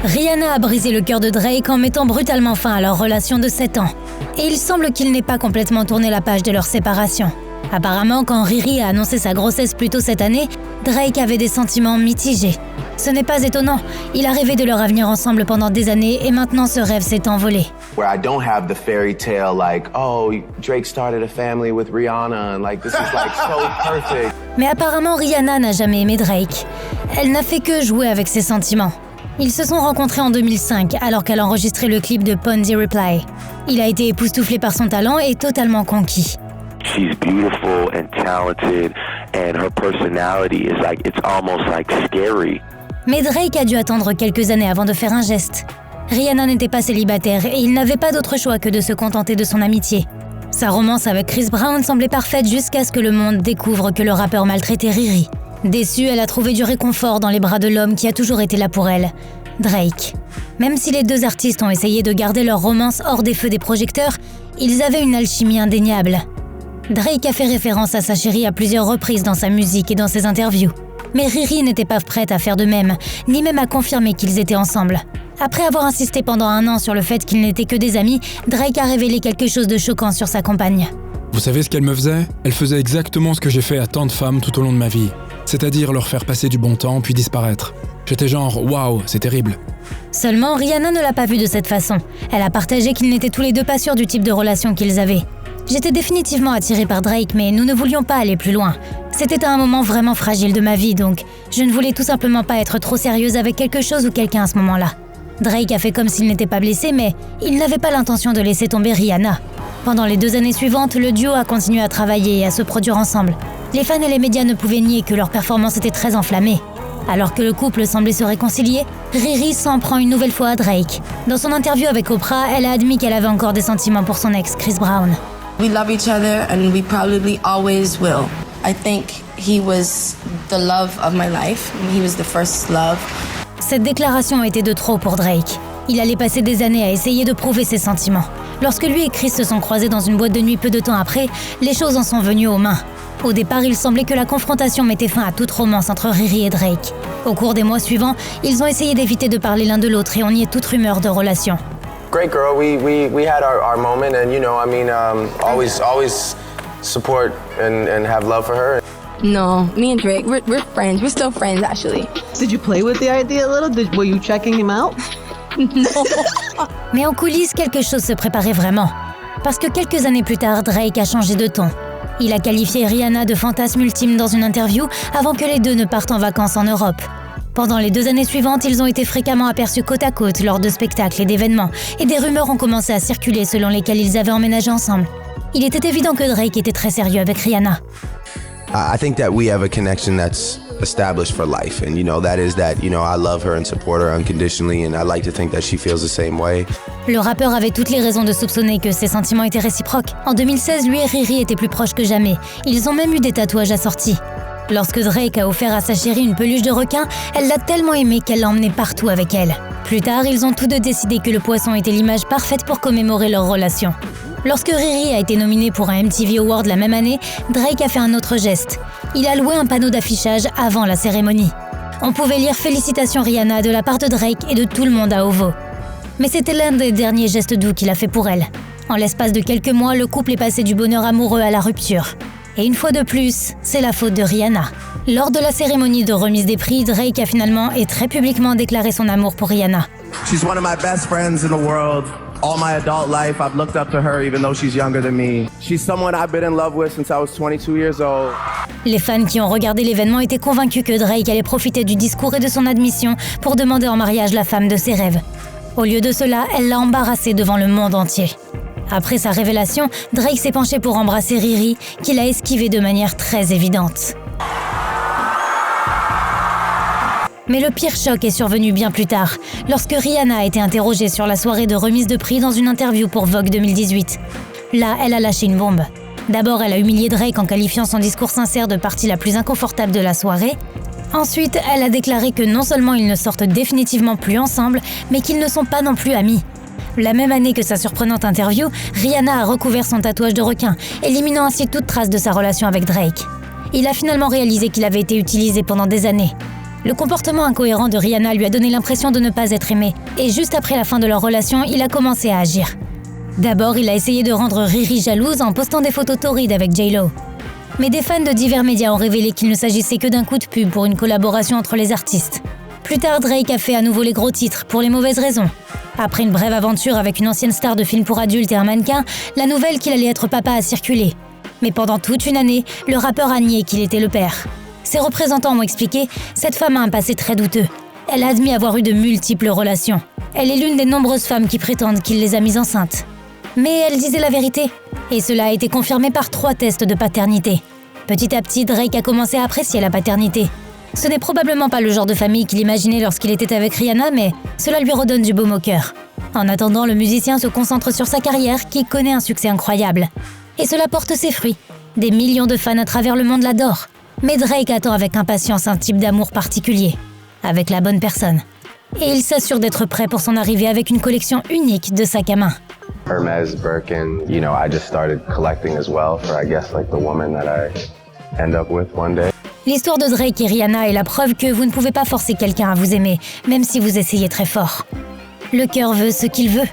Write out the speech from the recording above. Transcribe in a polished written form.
Rihanna a brisé le cœur de Drake en mettant brutalement fin à leur relation de 7 ans. Et il semble qu'il n'ait pas complètement tourné la page de leur séparation. Apparemment, quand Riri a annoncé sa grossesse plus tôt cette année, Drake avait des sentiments mitigés. Ce n'est pas étonnant, il a rêvé de leur avenir ensemble pendant des années et maintenant ce rêve s'est envolé. Where I don't have the fairy tale like, oh, Drake started a family with Rihanna and like this is like so perfect. Mais apparemment, Rihanna n'a jamais aimé Drake. Elle n'a fait que jouer avec ses sentiments. Ils se sont rencontrés en 2005 alors qu'elle enregistrait le clip de Pon de Replay. Il a été époustouflé par son talent et totalement conquis. She's beautiful and talented and her personality is like, it's almost like scary. Mais Drake a dû attendre quelques années avant de faire un geste. Rihanna n'était pas célibataire et il n'avait pas d'autre choix que de se contenter de son amitié. Sa romance avec Chris Brown semblait parfaite jusqu'à ce que le monde découvre que le rappeur maltraitait Riri. Déçue, elle a trouvé du réconfort dans les bras de l'homme qui a toujours été là pour elle, Drake. Même si les deux artistes ont essayé de garder leur romance hors des feux des projecteurs, ils avaient une alchimie indéniable. Drake a fait référence à sa chérie à plusieurs reprises dans sa musique et dans ses interviews. Mais Riri n'était pas prête à faire de même, ni même à confirmer qu'ils étaient ensemble. Après avoir insisté pendant 1 an sur le fait qu'ils n'étaient que des amis, Drake a révélé quelque chose de choquant sur sa compagne. Vous savez ce qu'elle me faisait ? Elle faisait exactement ce que j'ai fait à tant de femmes tout au long de ma vie. C'est-à-dire leur faire passer du bon temps puis disparaître. J'étais genre « waouh, c'est terrible ». Seulement, Rihanna ne l'a pas vu de cette façon. Elle a partagé qu'ils n'étaient tous les deux pas sûrs du type de relation qu'ils avaient. J'étais définitivement attirée par Drake, mais nous ne voulions pas aller plus loin. C'était à un moment vraiment fragile de ma vie, donc je ne voulais tout simplement pas être trop sérieuse avec quelque chose ou quelqu'un à ce moment-là. Drake a fait comme s'il n'était pas blessé, mais il n'avait pas l'intention de laisser tomber Rihanna. Pendant les 2 années suivantes, le duo a continué à travailler et à se produire ensemble. Les fans et les médias ne pouvaient nier que leur performance était très enflammée. Alors que le couple semblait se réconcilier, Riri s'en prend une nouvelle fois à Drake. Dans son interview avec Oprah, elle a admis qu'elle avait encore des sentiments pour son ex, Chris Brown. We love each other and we probably always will. I think he was the love of my life. He was the first love. Cette déclaration était de trop pour Drake. Il allait passer des années à essayer de prouver ses sentiments. Lorsque lui et Chris se sont croisés dans une boîte de nuit peu de temps après, les choses en sont venues aux mains. Au départ, il semblait que la confrontation mettait fin à toute romance entre Riri et Drake. Au cours des mois suivants, ils ont essayé d'éviter de parler l'un de l'autre et on niait toute rumeur de relation. Great girl, we had our moment and you know, I mean, always support and have love for her. No, me and Drake, we're friends. We're still friends, actually. Did you play with the idea a little? Were you checking him out? No. Mais en coulisses, quelque chose se préparait vraiment. Parce que quelques années plus tard, Drake a changé de ton. Il a qualifié Rihanna de fantasme ultime dans une interview avant que les deux ne partent en vacances en Europe. Pendant les 2 années suivantes, ils ont été fréquemment aperçus côte à côte lors de spectacles et d'événements, et des rumeurs ont commencé à circuler selon lesquelles ils avaient emménagé ensemble. Il était évident que Drake était très sérieux avec Rihanna. I think that we have a connection that's established for life, and that is that I love her and support her unconditionally, and I like to think that she feels the same way. Le rappeur avait toutes les raisons de soupçonner que ses sentiments étaient réciproques. En 2016, lui et Riri étaient plus proches que jamais. Ils ont même eu des tatouages assortis. Lorsque Drake a offert à sa chérie une peluche de requin, elle l'a tellement aimé qu'elle l'a emmené partout avec elle. Plus tard, ils ont tous deux décidé que le poisson était l'image parfaite pour commémorer leur relation. Lorsque Riri a été nominée pour un MTV Award la même année, Drake a fait un autre geste. Il a loué un panneau d'affichage avant la cérémonie. On pouvait lire « Félicitations Rihanna » de la part de Drake et de tout le monde à OVO. Mais c'était l'un des derniers gestes doux qu'il a fait pour elle. En l'espace de quelques mois, le couple est passé du bonheur amoureux à la rupture. Et une fois de plus, c'est la faute de Rihanna. Lors de la cérémonie de remise des prix, Drake a finalement et très publiquement déclaré son amour pour Rihanna. She's one of my best friends in the world. All my adult life, I've looked up to her even though she's younger than me. She's someone I've been in love with since I was 22 years old. Les fans qui ont regardé l'événement étaient convaincus que Drake allait profiter du discours et de son admission pour demander en mariage la femme de ses rêves. Au lieu de cela, elle l'a embarrassé devant le monde entier. Après sa révélation, Drake s'est penché pour embrasser Riri, qu'il a esquivé de manière très évidente. Mais le pire choc est survenu bien plus tard, lorsque Rihanna a été interrogée sur la soirée de remise de prix dans une interview pour Vogue 2018. Là, elle a lâché une bombe. D'abord, elle a humilié Drake en qualifiant son discours sincère de partie la plus inconfortable de la soirée. Ensuite, elle a déclaré que non seulement ils ne sortent définitivement plus ensemble, mais qu'ils ne sont pas non plus amis. La même année que sa surprenante interview, Rihanna a recouvert son tatouage de requin, éliminant ainsi toute trace de sa relation avec Drake. Il a finalement réalisé qu'il avait été utilisé pendant des années. Le comportement incohérent de Rihanna lui a donné l'impression de ne pas être aimé, et juste après la fin de leur relation, il a commencé à agir. D'abord, il a essayé de rendre Riri jalouse en postant des photos torrides avec J-Lo. Mais des fans de divers médias ont révélé qu'il ne s'agissait que d'un coup de pub pour une collaboration entre les artistes. Plus tard, Drake a fait à nouveau les gros titres, pour les mauvaises raisons. Après une brève aventure avec une ancienne star de films pour adultes et un mannequin, la nouvelle qu'il allait être papa a circulé. Mais pendant toute une année, le rappeur a nié qu'il était le père. Ses représentants ont expliqué, cette femme a un passé très douteux. Elle a admis avoir eu de multiples relations. Elle est l'une des nombreuses femmes qui prétendent qu'il les a mises enceintes. Mais elle disait la vérité, et cela a été confirmé par 3 tests de paternité. Petit à petit, Drake a commencé à apprécier la paternité. Ce n'est probablement pas le genre de famille qu'il imaginait lorsqu'il était avec Rihanna, mais cela lui redonne du baume au cœur. En attendant, le musicien se concentre sur sa carrière qui connaît un succès incroyable. Et cela porte ses fruits. Des millions de fans à travers le monde l'adorent. Mais Drake attend avec impatience un type d'amour particulier, avec la bonne personne. Et il s'assure d'être prêt pour son arrivée avec une collection unique de sacs à main. Hermes, Birkin, I just started collecting as well for, I guess, like the woman that I end up with one day. L'histoire de Drake et Rihanna est la preuve que vous ne pouvez pas forcer quelqu'un à vous aimer, même si vous essayez très fort. Le cœur veut ce qu'il veut.